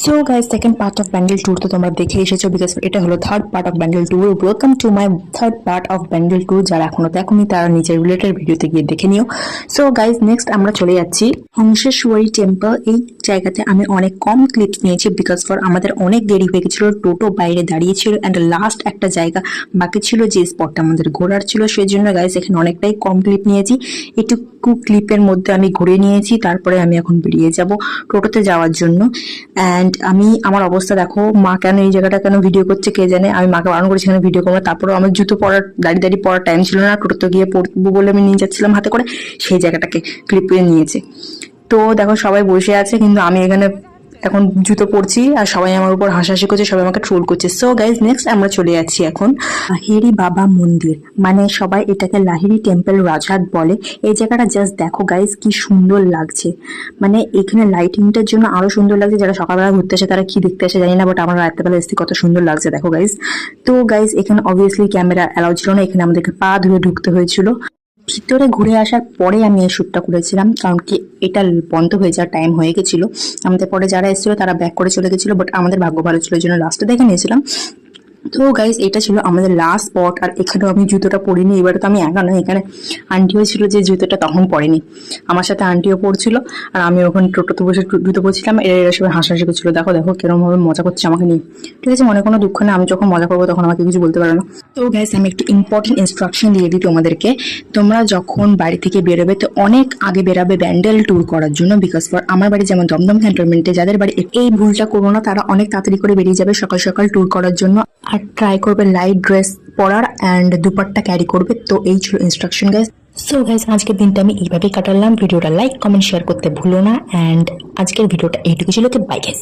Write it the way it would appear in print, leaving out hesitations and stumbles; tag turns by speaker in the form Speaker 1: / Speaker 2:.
Speaker 1: So guys, second part of Bandel tour তো তোমরা দেখে এসেছো, বিকজ এটা হলো third part of Bandel tour. Welcome to my third part of Bandel tour. যারা এখনো দেখোনি তারা নিচের রিলেটেড ভিডিওতে গিয়ে দেখে নিও। সো গাইস, নেক্সট আমরা চলে যাচ্ছি হংসেশ্বরী টেম্পল। এই জায়গাতে আমি অনেক কম ক্লিপস নিয়েছি বিকজ ফর আমাদের অনেক দেরি হয়ে গেছিল, টোটো বাইরে দাঁড়িয়েছিল অ্যান্ড লাস্ট একটা জায়গা বাকি ছিল যে স্পটটা আমাদের ঘোরার ছিল, সেই জন্য গাইস এখানে অনেকটাই কম ক্লিপ নিয়েছি। এটুকু ক্লিপের মধ্যে আমি ঘুরে নিয়েছি, তারপরে আমি এখন বেরিয়ে যাব টোটোতে যাওয়ার জন্য। অ্যান্ড আমার অবস্থা দেখো, মা কেন এই জায়গাটা কেন ভিডিও করছে কে জানে। আমি মাকে বারণ করেছি এখানে ভিডিও করবো, তারপরেও আমার জুতো পরার দাঁড়িয়ে দাঁড়িয়ে পরার টাইম ছিল না, টোটোতে গিয়ে পড়বো বলে আমি নিয়ে যাচ্ছিলাম হাতে করে, সেই জায়গাটাকে ক্লিপ করে নিয়েছে। তো দেখো সবাই বসে আছে কিন্তু আমি এখানে এখন জুতো পরছি আর সবাই আমার উপর হাসাহাসি করছে, সবাই আমাকে ট্রোল করছে। সো গাইজ, নেক্সট আমরা চলে যাচ্ছি এখন লাহিড়ি বাবা মন্দির, মানে সবাই এটাকে লাহিড়ি টেম্পল রাজহাট বলে। এই জায়গাটা জাস্ট দেখো গাইজ কি সুন্দর লাগছে, মানে এখানে লাইটিংটার জন্য আরো সুন্দর লাগছে। যারা সকালবেলা ঘুরতে আসে তারা কি দেখতে আসে জানি না, বাট আমরা রাত্রেবেলা এসে কত সুন্দর লাগছে দেখো গাইজ। তো গাইজ, এখানে অবভিয়াসলি ক্যামেরা অ্যালাউ ছিল না, এখানে আমাদেরকে পা ধুয়ে ঢুকতে হয়েছিল। ভিতরে ঘুরে আসার পরে আমি এই শ্যুটটা করেছিলাম, কারণ কি এটা বন্ধ হয়ে যাওয়ার টাইম হয়ে গেছিল। আমাদের পরে যারা এসেছিল তারা ব্যাক করে চলে গেছিল, বাট আমাদের ভাগ্য ভালো ছিল, এই জন্য লাস্টে দেখে নিয়েছিলাম। তো গাইজ, এটা ছিল আমাদের লাস্ট স্পট। আর এখানেও আমি জুতোটা পরিনি, এবারে তো আমি একা নয়, এখানে আন্টিও ছিল যে জুতোটা তখন পরেনি, আমার সাথে আন্টিও পড়ছিল। আর আমি ওখানে টোটোতে বসে জুতো পরছিলাম, এরা সবাই হাসাহাসি করছিল, দেখো দেখো কিরকম ভাবে মজা করছে আমাকে নিয়ে। ঠিক আছে, মনে কোনো দুঃখ নেই, আমি যখন মজা করবো তখন আমাকে কিছু বলতে পারে না। তো গাইজ, আমি একটু ইম্পর্টেন্ট ইনস্ট্রাকশন দিয়ে দিই তোমাদেরকে। তোমরা যখন বাড়ি থেকে বেরোবে তো অনেক আগে বেরাবে ব্যান্ডেল ট্যুর করার জন্য, বিকজ ফর আমার বাড়ি যেমন দমদম ক্যান্টনমেন্টে, যাদের বাড়ি এই ভুলটা করো না, তারা অনেক তাড়াতাড়ি করে বেরিয়ে যাবে সকাল সকাল ট্যুর করার জন্য। আর ট্রাই করবে লাইট ড্রেস পরার অ্যান্ড দুপাট্টা ক্যারি করবে। তো এই ছিল ইনস্ট্রাকশন গাইজ। সো গাইজ, আজকের দিনটা আমি এইভাবেই কাটালাম। ভিডিওটা লাইক কমেন্ট শেয়ার করতে ভুলো না, অ্যান্ড আজকের ভিডিওটা এইটুকু ছিল। By guys.